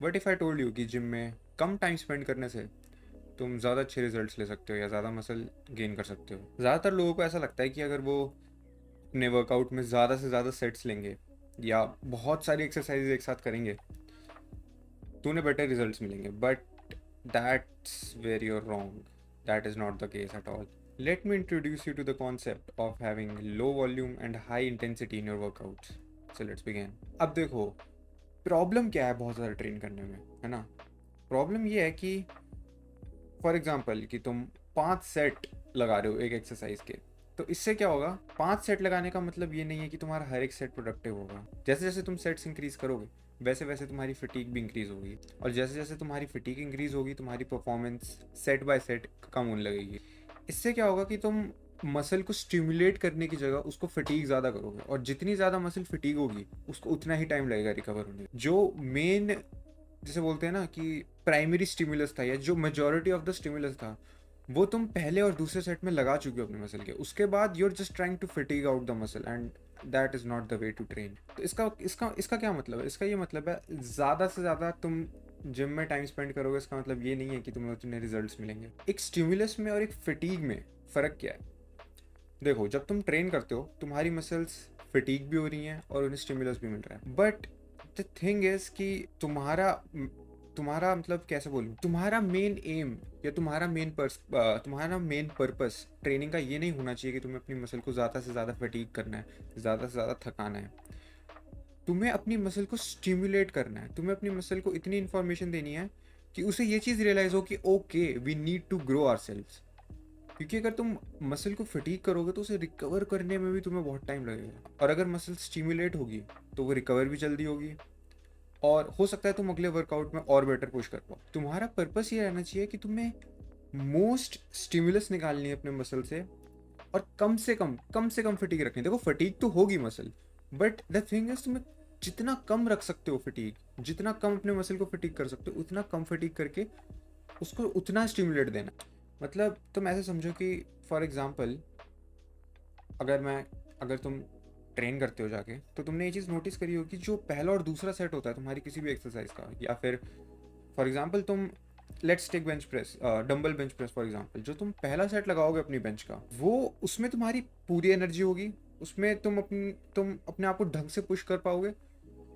But if I told you कि gym में कम time spend करने से तुम ज़्यादा अच्छे रिजल्ट्स ले सकते हो या ज़्यादा मसल गेन कर सकते हो। ज़्यादातर लोगों को ऐसा लगता है कि अगर वो अपने वर्कआउट में ज़्यादा से ज़्यादा सेट्स लेंगे या बहुत सारी एक्सरसाइज एक साथ करेंगे तो उन्हें बेटर रिजल्ट्स मिलेंगे, but that's where you're wrong. That is not the case at all. Let me introduce you to the concept of having low volume and high intensity in your workouts. So let's begin. अब देखो, problem क्या है बहुत ज़्यादा train करने में, है ना। प्रॉब्लम ये है कि फॉर एग्जाम्पल कि तुम 5 सेट लगा रहे हो एक एक्सरसाइज के, तो इससे क्या होगा, 5 सेट लगाने का मतलब ये नहीं है कि तुम्हारा हर एक सेट प्रोडक्टिव होगा। जैसे जैसे तुम सेट्स इंक्रीज करोगे वैसे वैसे तुम्हारी फटीक भी इंक्रीज होगी, और जैसे जैसे तुम्हारी फटीक इंक्रीज होगी तुम्हारी परफॉर्मेंस सेट बाय सेट कम होने लगेगी। इससे क्या होगा कि तुम मसल को स्टिमुलेट करने की जगह उसको फटीक ज़्यादा करोगे, और जितनी ज़्यादा मसल फटीक होगी उसको उतना ही टाइम लगेगा रिकवर होने। जो मेन, जिसे बोलते हैं ना कि प्राइमरी स्टिमुलस था या जो मेजोरिटी ऑफ द स्टिमुलस था, वो तुम पहले और दूसरे सेट में लगा चुके हो अपने मसल के। उसके बाद you are just trying to fatigue out the muscle and that is not the way to train. तो इसका इसका इसका क्या मतलब है? इसका ये मतलब है ज़्यादा से ज़्यादा तुम जिम में टाइम स्पेंड करोगे, इसका मतलब ये नहीं है कि तुम्हें उतने रिजल्ट्स मिलेंगे। एक स्टिमुलस में और एक फिटीग में फ़र्क क्या है? देखो, जब तुम ट्रेन करते हो तुम्हारी मसल्स फटीग भी हो रही हैं और उन्हें स्टिमुलस भी मिल रहा है, बट द थिंग इज कि तुम्हारा तुम्हारा मतलब कैसे बोलूँ, तुम्हारा मेन एम या तुम्हारा मेन पर्पस ट्रेनिंग का ये नहीं होना चाहिए कि तुम्हें अपनी मसल को ज़्यादा से ज़्यादा फटीग करना है, ज़्यादा से ज़्यादा थकाना है। तुम्हें अपनी मसल को स्टिमुलेट करना है, तुम्हें अपनी मसल को इतनी इन्फॉर्मेशन देनी है कि उसे ये चीज़ रियलाइज़ हो कि okay we need to grow ourselves. क्योंकि अगर तुम मसल को फटीग करोगे तो उसे रिकवर करने में भी तुम्हें बहुत टाइम लगेगा, और अगर मसल स्टिमुलेट होगी तो वो रिकवर भी जल्दी होगी, और हो सकता है तुम अगले वर्कआउट में और बेटर पुश कर पाओ। तुम्हारा पर्पस ये रहना चाहिए कि तुम्हें मोस्ट स्टिमुलस निकालनी है अपने मसल से, और कम से कम फटीग रखनी है। देखो, फटीग तो होगी muscle, but the thing is तुम्हें जितना कम रख सकते हो फटीग, जितना कम अपने मसल को फटीग कर सकते हो उतना कम फटीग करके उसको उतना स्टिमुलेट देना। मतलब तुम ऐसे समझो कि फॉर एग्जांपल, अगर मैं अगर तुम ट्रेन करते हो जाके, तो तुमने ये चीज़ नोटिस करी होगी, जो पहला और दूसरा सेट होता है तुम्हारी किसी भी एक्सरसाइज का, या फिर फॉर एग्जांपल तुम let's take bench press, dumbbell bench press for example, जो तुम पहला सेट लगाओगे अपनी बेंच का, वो उसमें तुम्हारी पूरी एनर्जी होगी, उसमें तुम अपने आप को ढंग से पुश कर पाओगे,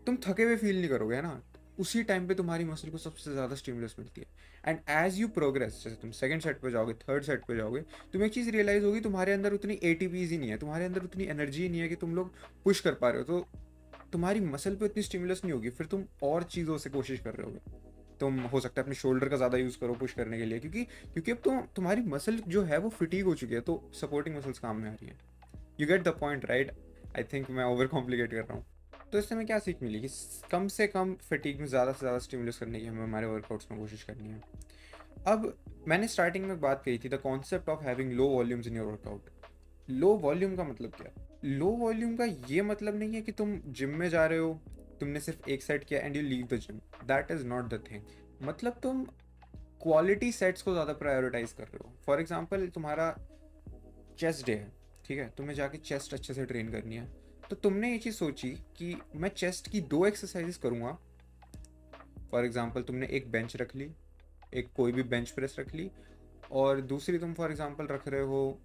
तुम थके हुए फील नहीं करोगे, है ना। उसी टाइम पे तुम्हारी मसल को सबसे ज़्यादा स्टिमुलस मिलती है। एंड एज यू प्रोग्रेस, जैसे तुम सेकंड सेट पे जाओगे, थर्ड सेट पे जाओगे, तुम्हें एक चीज़ रियलाइज़ होगी, तुम्हारे अंदर उतनी एटीपीज ही नहीं है, तुम्हारे अंदर उतनी एनर्जी ही नहीं है कि तुम लोग पुश कर पा रहे हो, तो तुम्हारी मसल पे उतनी स्टिमुलस नहीं होगी, फिर तुम और चीज़ों से कोशिश कर रहे होगे। तुम हो सकता है अपने शोल्डर का ज़्यादा यूज़ करो पुश करने के लिए, क्योंकि अब तो तुम्हारी मसल जो है वो फिटीग हो चुकी है, तो सपोर्टिंग मसल्स काम में आ रही है। You get the point, right? I think मैं ओवर कॉम्प्लिकेट कर रहा हूँ। तो इससे हमें क्या सीख मिली कि कम से कम फटीग में ज़्यादा से ज़्यादा स्टिमुलस करने की हमें हमारे वर्कआउट्स में कोशिश करनी है। अब मैंने स्टार्टिंग में बात कही थी the concept of having low volumes in your workout. Low volume का मतलब क्या? लो वॉल्यूम का ये मतलब नहीं है कि तुम जिम में जा रहे हो, तुमने सिर्फ एक सेट किया and you leave the gym. That is not the thing. मतलब तुम क्वालिटी सेट्स को ज़्यादा प्रायोरिटाइज कर रहे हो। फॉर एग्जाम्पल, तुम्हारा चेस्ट डे है, ठीक है, तुम्हें जाके चेस्ट अच्छे से ट्रेन करनी है, तो तुमने ये चीज़ सोची कि मैं चेस्ट की 2 एक्सरसाइजेस करूँगा। फॉर एग्जांपल, तुमने एक बेंच रख ली, एक कोई भी बेंच प्रेस रख ली, और दूसरी तुम फॉर एग्जांपल रख रहे हो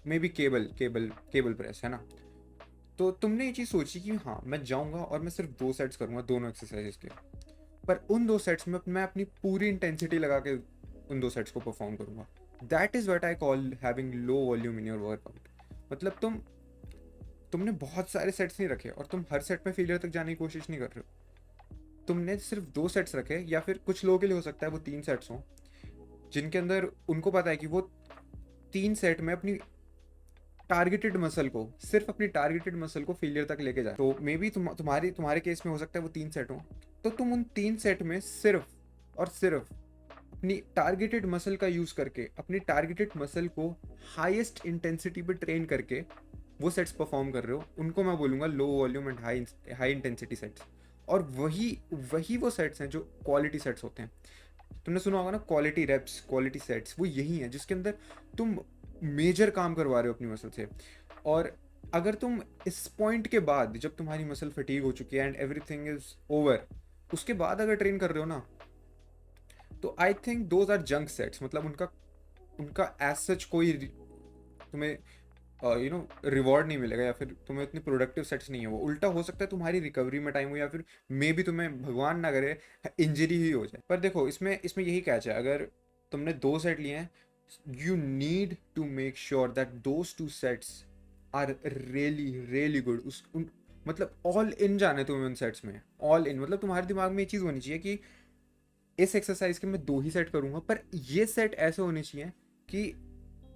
may be cable cable cable press, है ना। तो तुमने ये चीज़ सोची कि हाँ, मैं जाऊँगा और मैं सिर्फ 2 सेट्स करूँगा दोनों एक्सरसाइजेस के, पर उन 2 सेट्स में मैं अपनी पूरी इंटेंसिटी लगा के उन 2 सेट्स को परफॉर्म करूँगा। That is what I call having low volume in your workout. मतलब तुमने बहुत सारे सेट्स नहीं रखे और तुम हर सेट में फेलियर तक जाने की कोशिश नहीं कर रहे हो। तुमने सिर्फ 2 सेट्स रखे, या फिर कुछ लोगों के लिए हो सकता है वो 3 सेट्स हों, जिनके अंदर उनको पता है कि वो 3 सेट में अपनी टारगेटेड मसल को, सिर्फ अपनी टारगेटेड मसल को फेलियर तक लेके जाए। तो मे बी तुम्हारे केस में हो सकता है वो 3 सेट हों, तो तुम उन 3 सेट में सिर्फ और सिर्फ अपनी टारगेटेड मसल का यूज करके, अपनी टारगेटेड मसल को हाईएस्ट इंटेंसिटी पे ट्रेन करके वो सेट्स परफॉर्म कर रहे हो। उनको मैं बोलूँगा लो volume and high intensity sets. और वही वही वो सेट्स हैं जो क्वालिटी सेट्स होते हैं। तुमने सुना होगा ना, क्वालिटी रेप्स, क्वालिटी सेट्स, वो यही है जिसके अंदर तुम मेजर काम करवा रहे हो अपनी मसल से। और अगर तुम इस पॉइंट के बाद, जब तुम्हारी मसल फटीग हो चुकी है एंड एवरीथिंग इज ओवर, उसके बाद अगर ट्रेन कर रहे हो ना, तो I think those are junk sets, मतलब उनका उनका एज सच कोई तुम्हें रिवॉर्ड नहीं मिलेगा, या फिर तुम्हें इतने प्रोडक्टिव सेट्स नहीं है। वो उल्टा हो सकता है तुम्हारी रिकवरी में टाइम हो, या फिर मे भी तुम्हें भगवान ना करे इंजरी ही हो जाए। पर देखो इसमें इसमें यही कैच है, अगर तुमने 2 सेट लिए हैं, you need to make sure that those 2 sets are really really good. मतलब ऑल इन जाने तुम्हें उन सेट्स में, ऑल इन, मतलब तुम्हारे दिमाग में ये चीज़ होनी चाहिए कि इस एक्सरसाइज के मैं 2 ही सेट करूंगा, पर ये सेट ऐसे होने चाहिए कि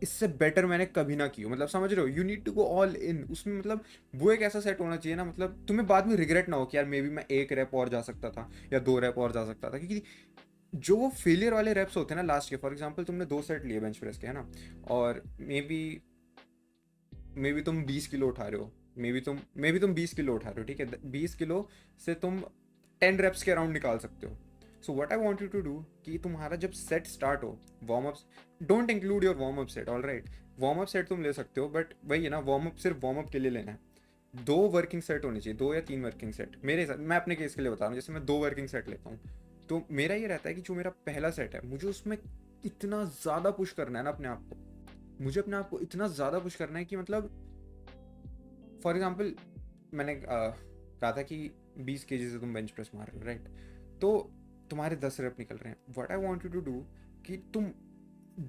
इससे बेटर मैंने कभी ना की हो। मतलब समझ रहे हो, you need to go all in उसमें। मतलब वो एक ऐसा सेट होना चाहिए ना, मतलब तुम्हें बाद में रिग्रेट ना हो कि यार मे बी मैं 1 रैप और जा सकता था या 2 रैप और जा सकता था। क्योंकि जो वो फेलियर वाले रैप्स होते हैं ना लास्ट के, फॉर एग्जाम्पल तुमने 2 सेट लिए बेंच प्रेस के, है ना, और मे बी तुम 20 किलो उठा रहे हो, मे बी तुम 20 किलो उठा रहे हो, ठीक है, 20 किलो से तुम 10 रैप्स के अराउंड निकाल सकते हो। So what I want you to do कि तुम्हारा जब सेट स्टार्ट हो, warm up, don't include your warm up set, all right, warm up set तुम ले सकते हो, बट वही है ना, वार्म अप सिर्फ वार्म अप के लिए लेना है। 2 वर्किंग सेट होने चाहिए, 2 या 3 वर्किंग सेट मेरे साथ। मैं अपने केस के लिए बता रहा हूँ, जैसे मैं 2 वर्किंग सेट लेता हूँ, तो मेरा ये रहता है कि जो मेरा पहला सेट है, मुझे उसमें इतना ज़्यादा पुश करना है ना अपने आप को, मुझे अपने आप को इतना ज़्यादा पुश करना है कि मतलब फॉर एग्जाम्पल मैंने कहा था कि 20 kg से तुम बेंच प्रेस मार रहे हो, राइट, तो तुम्हारे 10 रैप निकल रहे हैं। What I want you to do कि तुम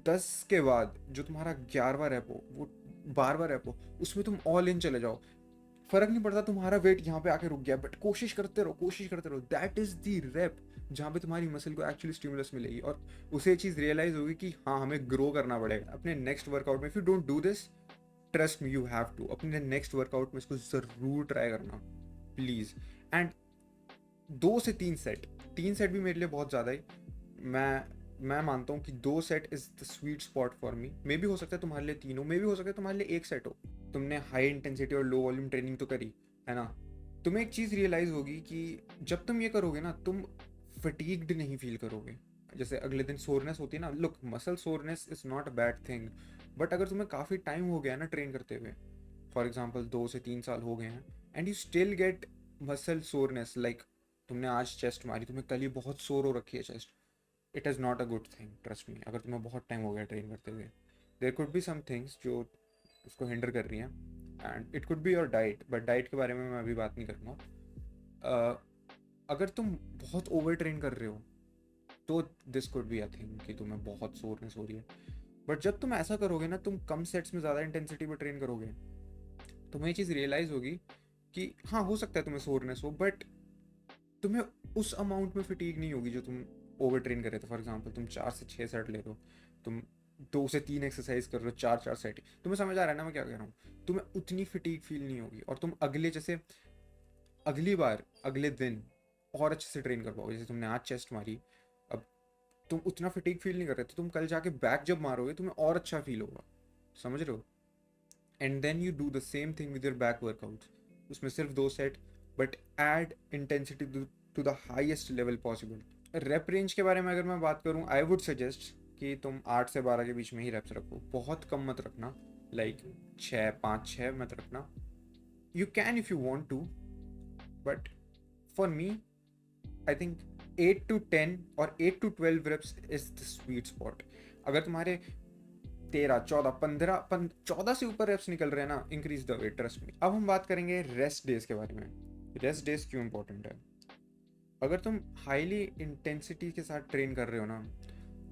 10 के बाद जो तुम्हारा 11वां रैप हो, वो 12वां रैप हो, उसमें तुम ऑल इन चले जाओ। फर्क नहीं पड़ता तुम्हारा वेट यहाँ पे आके रुक गया, बट कोशिश करते रहो, कोशिश करते रहो। दैट इज द रैप जहाँ पे तुम्हारी मसल को एक्चुअली स्टिमुलस मिलेगी, और उसे ये चीज़ रियलाइज होगी कि हाँ हमें ग्रो करना पड़ेगा अपने नेक्स्ट वर्कआउट में। If you don't do this, trust me, you have to अपने नेक्स्ट वर्कआउट में इसको ज़रूर ट्राई करना, प्लीज़। एंड 2 से 3 सेट, 3 सेट भी मेरे लिए बहुत ज़्यादा है। मैं मानता हूँ कि 2 set is the sweet spot for me. मे भी हो सकता है तुम्हारे लिए 3 हो, मे भी हो सकता है तुम्हारे लिए 1 सेट हो। तुमने हाई इंटेंसिटी और लो वॉल्यूम ट्रेनिंग तो करी है ना, तुम्हें एक चीज़ रियलाइज़ होगी कि जब तुम ये करोगे ना, तुम फटीग्ड नहीं फील करोगे। जैसे अगले दिन सोरनेस होती है ना, look, muscle soreness is not a bad thing, but अगर तुम्हें काफ़ी टाइम हो गया ना ट्रेन करते हुए, फॉर एग्जाम्पल 2 से 3 साल हो गए हैं, and you still get muscle soreness, like तुमने आज चेस्ट मारी, तुम्हें कल ही बहुत सोर हो रखी है chest, it is not a good thing, trust me. अगर तुम्हें बहुत टाइम हो गया ट्रेन करते हुए, there could be some things जो उसको हिंडर कर रही हैं, and it could be your diet, but diet के बारे में मैं अभी बात नहीं करूँगा। अगर तुम बहुत ओवर ट्रेन कर रहे हो, तो this could be a thing कि तुम्हें बहुत सोरनेस हो रही है। बट जब तुम ऐसा करोगे ना, तुम कम सेट्स में ज़्यादा इंटेंसिटी पर ट्रेन करोगे, तुम्हें ये चीज़ रियलाइज़ होगी कि हाँ हो सकता है तुम्हें सोरनेस हो, बट तुम्हें उस अमाउंट में फटीग नहीं होगी जो तुम ओवर ट्रेन कर रहे थे। फॉर एग्जाम्पल तुम 4 से 6 सेट ले रहे हो, तुम 2 से 3 एक्सरसाइज कर रहे हो, 4 4 सेट, तुम्हें समझ आ रहा है ना मैं क्या कह रहा हूँ, तुम्हें उतनी फटीग फील नहीं होगी, और तुम अगले जैसे अगली बार अगले दिन और अच्छे से ट्रेन कर पाओगे। जैसे तुमने आज चेस्ट मारी, अब तुम उतना फटीग फील नहीं कर रहे, तो तुम कल जाके बैक जब मारोगे तुम्हें और अच्छा फील होगा, समझ रहे हो। And then you do the same thing with your back workout, उसमें सिर्फ 2 set, but add intensity to the highest level possible. Rep range के बारे में अगर मैं बात करूँ, आई वुड सजेस्ट कि तुम 8 से 12 के बीच में ही रेप्स रखो, बहुत कम मत रखना, लाइक 6 5 6 मत रखना। You can if you want to, but for me I think 8 to 10 और 8 to 12 reps is the sweet spot. अगर तुम्हारे 13 14 15 14 से ऊपर रेप्स निकल रहे हैं ना, increase the weight, trust me. अब हम बात करेंगे रेस्ट डेज के बारे में। रेस्ट डेज क्यों इंपॉर्टेंट है? अगर तुम हाईली इंटेंसिटी के साथ ट्रेन कर रहे हो ना,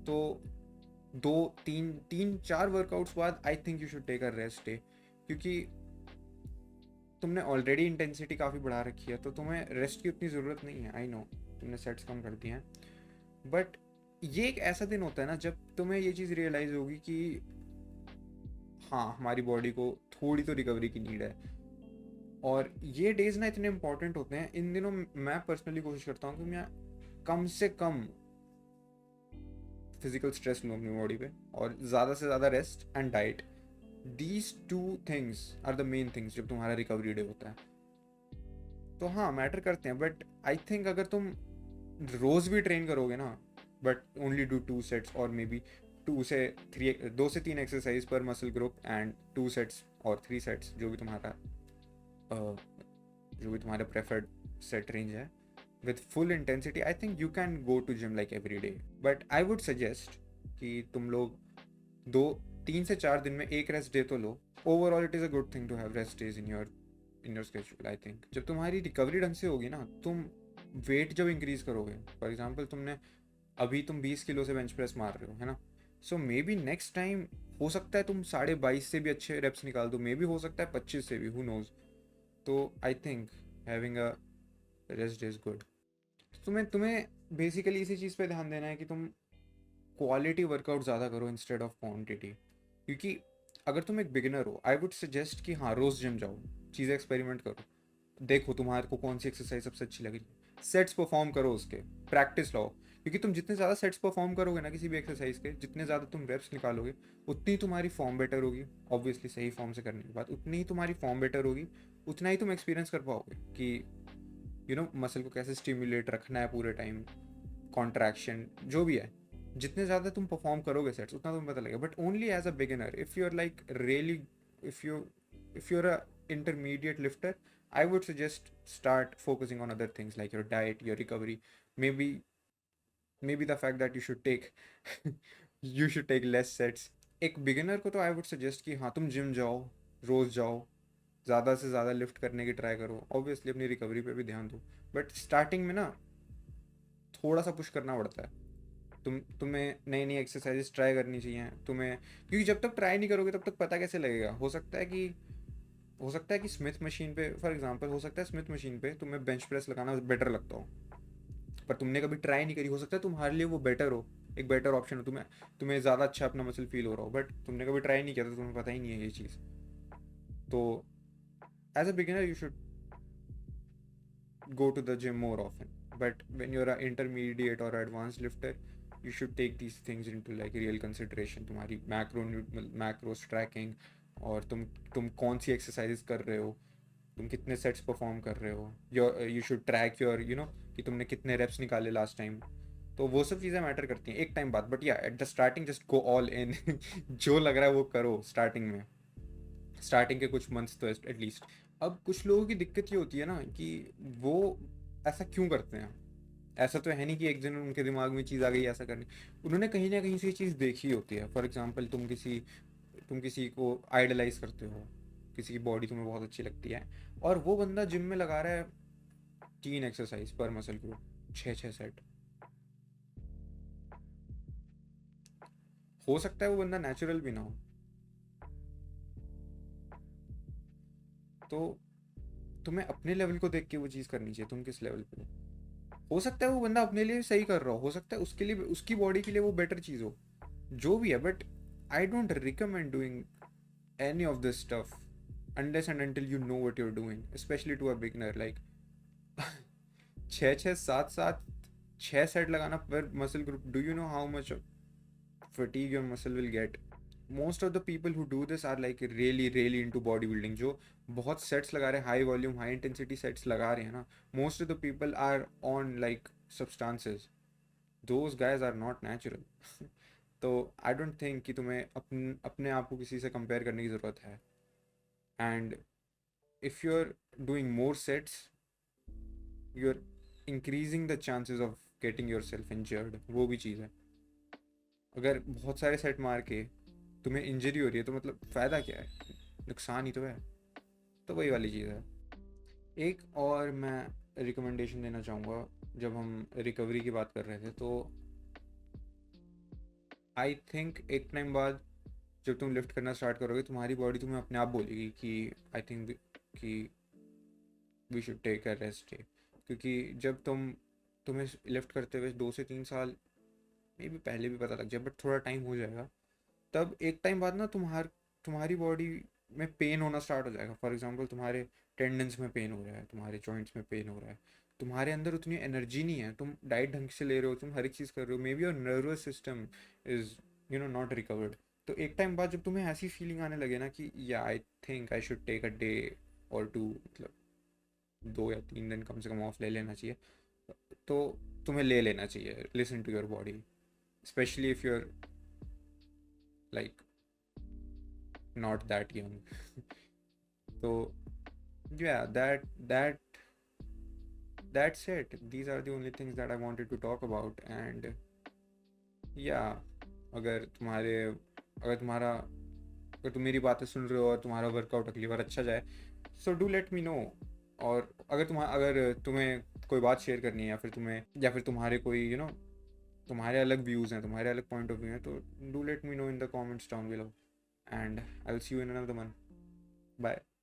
तो 2 3 3 4 वर्कआउट्स बाद I think you should take a rest day, क्योंकि तुमने ऑलरेडी इंटेंसिटी काफ़ी बढ़ा रखी है, तो तुम्हें रेस्ट की उतनी ज़रूरत नहीं है। आई नो तुमने सेट्स कम कर दिए हैं, बट ये एक ऐसा दिन होता है ना जब तुम्हें ये चीज़ रियलाइज़ होगी कि हाँ हमारी बॉडी को थोड़ी तो रिकवरी की नीड है। और ये डेज ना इतने इंपॉर्टेंट होते हैं इन दिनों। मैं पर्सनली कोशिश करता हूँ कि मैं कम से कम फिजिकल स्ट्रेस लूँ अपनी बॉडी पे, और ज़्यादा से ज़्यादा rest and diet. These 2 things are the main things जब तुम्हारा रिकवरी डे होता है। तो हाँ मैटर करते हैं, बट आई थिंक अगर तुम रोज़ भी ट्रेन करोगे ना, बट ओनली डू 2 सेट्स, और मे बी 2 से 3 एक्सरसाइज पर मसल ग्रुप, एंड 2 सेट्स और 3 सेट्स, जो भी तुम्हारा प्रेफर्ड सेट रेंज है, with full intensity, I think you can go to gym like every day. But I would suggest कि तुम लोग 3 से 4 दिन में एक रेस्ट डे तो लो. Overall it is a good thing to have rest days in your schedule. I think जब तुम्हारी रिकवरी ढंग से होगी ना, तुम वेट जब इंक्रीज करोगे, फॉर एग्जाम्पल अभी तुम 20 किलो से बेंच प्रेस मार रहे हो, है ना, सो मे बी नेक्स्ट टाइम हो सकता है तुम 22.5 से भी अच्छे रेप्स निकाल दो, मे बी हो सकता है 25 से भी, हु नोज. तो I think having a rest day is good. तुम्हें तुम्हें बेसिकली इसी चीज़ पे ध्यान देना है कि तुम क्वालिटी वर्कआउट ज़्यादा करो इंस्टेड ऑफ क्वांटिटी. क्योंकि अगर तुम एक बिगिनर हो, आई वुड सजेस्ट कि हाँ, रोज़ जिम जाओ, चीज़ें एक्सपेरिमेंट करो, देखो तुम्हारे को कौन सी एक्सरसाइज सबसे अच्छी लग रही है, सेट्स परफॉर्म करो, उसके प्रैक्टिस लाओ. क्योंकि तुम जितने ज़्यादा सेट्स परफॉर्म करोगे ना किसी भी एक्सरसाइज के, जितने ज़्यादा तुम रेप्स निकालोगे, उतनी तुम्हारी फॉर्म बेटर होगी. ऑब्वियसली सही फॉर्म से करने के बाद उतनी ही तुम्हारी फॉर्म बेटर होगी, उतना ही तुम एक्सपीरियंस कर पाओगे कि मसल को कैसे स्टिमुलेट रखना है पूरे टाइम, कॉन्ट्रैक्शन जो भी है. जितने ज़्यादा तुम परफॉर्म करोगे सेट्स, उतना तुम्हें पता लगेगा. But only as a beginner, if you are like really, if you if you are a intermediate lifter, I would suggest start focusing on other things like your diet, your recovery, maybe the fact that you should take less sets. एक beginner को तो I would suggest कि हाँ, तुम gym जाओ, रोज़ जाओ, ज़्यादा से ज़्यादा लिफ्ट करने की ट्राई करो, ऑब्वियसली अपनी रिकवरी पे भी ध्यान दो. बट स्टार्टिंग में ना थोड़ा सा पुश करना पड़ता है. तुम्हें नई नई एक्सरसाइजेस ट्राई करनी चाहिए तुम्हें, क्योंकि जब तक ट्राई नहीं करोगे तब तक पता कैसे लगेगा. हो सकता है कि स्मिथ मशीन पे, फॉर एग्जांपल, हो सकता है स्मिथ मशीन पे तुम्हें बेंच प्रेस लगाना बेटर लगता हो, पर तुमने कभी ट्राई नहीं करी. हो सकता है तुम्हारे लिए वो बेटर हो, एक बेटर ऑप्शन हो, तुम्हें ज़्यादा अच्छा अपना मसल फील हो रहा हो, बट तुमने कभी ट्राई नहीं किया तो तुम्हें पता ही नहीं है ये चीज़. तो as a beginner you should go to the gym more often. But when you're an intermediate or advanced lifter, you should take these things into like real consideration. तुम्हारी macros tracking, और तुम कौन सी एक्सरसाइजेस कर रहे हो, तुम कितने sets perform कर रहे हो, यू शुड ट्रैक योर कि तुमने कितने रेप्स निकाले लास्ट टाइम. तो वो सब चीज़ें मैटर करती हैं एक टाइम बाद. बट या at the starting just go all इन. जो लग रहा है वो करो स्टार्टिंग में, स्टार्टिंग के कुछ मंथ्स तो एटलीस्ट. अब कुछ लोगों की दिक्कत ये होती है ना कि वो ऐसा क्यों करते हैं. ऐसा तो है नहीं कि एक दिन उनके दिमाग में चीज़ आ गई ऐसा करनी, उन्होंने कहीं ना कहीं से ये चीज़ देखी होती है. फॉर एग्जांपल तुम किसी को आइडलाइज करते हो, किसी की बॉडी तुम्हें बहुत अच्छी लगती है, और वो बंदा जिम में लगा रहा है 3 एक्सरसाइज पर मसल ग्रुप, 6 6 सेट. हो सकता है वो बंदा नेचुरल भी ना हो. तो तुम्हें अपने लेवल को देख के वो चीज़ करनी चाहिए, तुम किस लेवल पे हो. हो सकता है वो बंदा अपने लिए सही कर रहा हो सकता है उसके लिए, उसकी बॉडी के लिए वो बेटर चीज़ हो, जो भी है. But I don't recommend doing any of this stuff unless and until you know what you're doing, especially to a beginner. Like 6 6 7 7 6 set लगाना पर muscle group, do you know how much fatigue your muscle will get. Most of the people who do this are like really into body building, जो बहुत sets लगा रहे हैं, high volume high intensity sets लगा रहे हैं ना, most of the people are on like substances. Those guys are not natural. तो आई डोंट थिंक कि तुम्हें अपने आप को किसी से कंपेयर करने की ज़रूरत है. And if you are doing more sets, you are increasing the chances of getting yourself injured. वो भी चीज़ है. अगर बहुत सारे सेट मार के तुम्हें इंजरी हो रही है तो मतलब फ़ायदा क्या है, नुकसान ही तो है. तो वही वाली चीज़ है. एक और मैं रिकमेंडेशन देना चाहूँगा, जब हम रिकवरी की बात कर रहे थे, तो आई थिंक एक टाइम बाद जब तुम लिफ्ट करना स्टार्ट करोगे, तुम्हारी बॉडी तुम्हें अपने आप बोलेगी कि आई थिंक कि we should take a rest day. क्योंकि जब तुम्हें लिफ्ट करते हुए 2 से 3 साल, मे भी पहले भी पता लग जाए, बट थोड़ा टाइम हो जाएगा, तब एक टाइम बाद ना तुम्हारी बॉडी में पेन होना स्टार्ट हो जाएगा. फॉर एग्जांपल तुम्हारे टेंडन्स में पेन हो रहा है, तुम्हारे जॉइंट्स में पेन हो रहा है, तुम्हारे अंदर उतनी एनर्जी नहीं है, तुम डाइट ढंग से ले रहे हो, तुम हर एक चीज़ कर रहे हो, may be your nervous system is not recovered. तो एक टाइम बाद जब तुम्हें ऐसी फीलिंग आने लगे ना कि या I think I should take a day और टू, मतलब 2 या 3 दिन कम से कम ऑफ ले लेना चाहिए, तो तुम्हें ले लेना चाहिए. Listen to your body, specially if you are like not that young. So yeah, that that's it. These are the only things that I wanted to talk about. And yeah, अगर तुम्हारे अगर तुम्हारा अगर तुम मेरी बातें सुन रहे हो और तुम्हारा वर्कआउट अगली बार अच्छा जाए, so do let me no. और अगर तुम्हें कोई बात शेयर करनी है, या फिर तुम्हारे कोई तुम्हारे अलग व्यूज़ हैं, तुम्हारे अलग पॉइंट ऑफ व्यू हैं, तो do let me know in the comments down below. And I will see you in another one. Bye.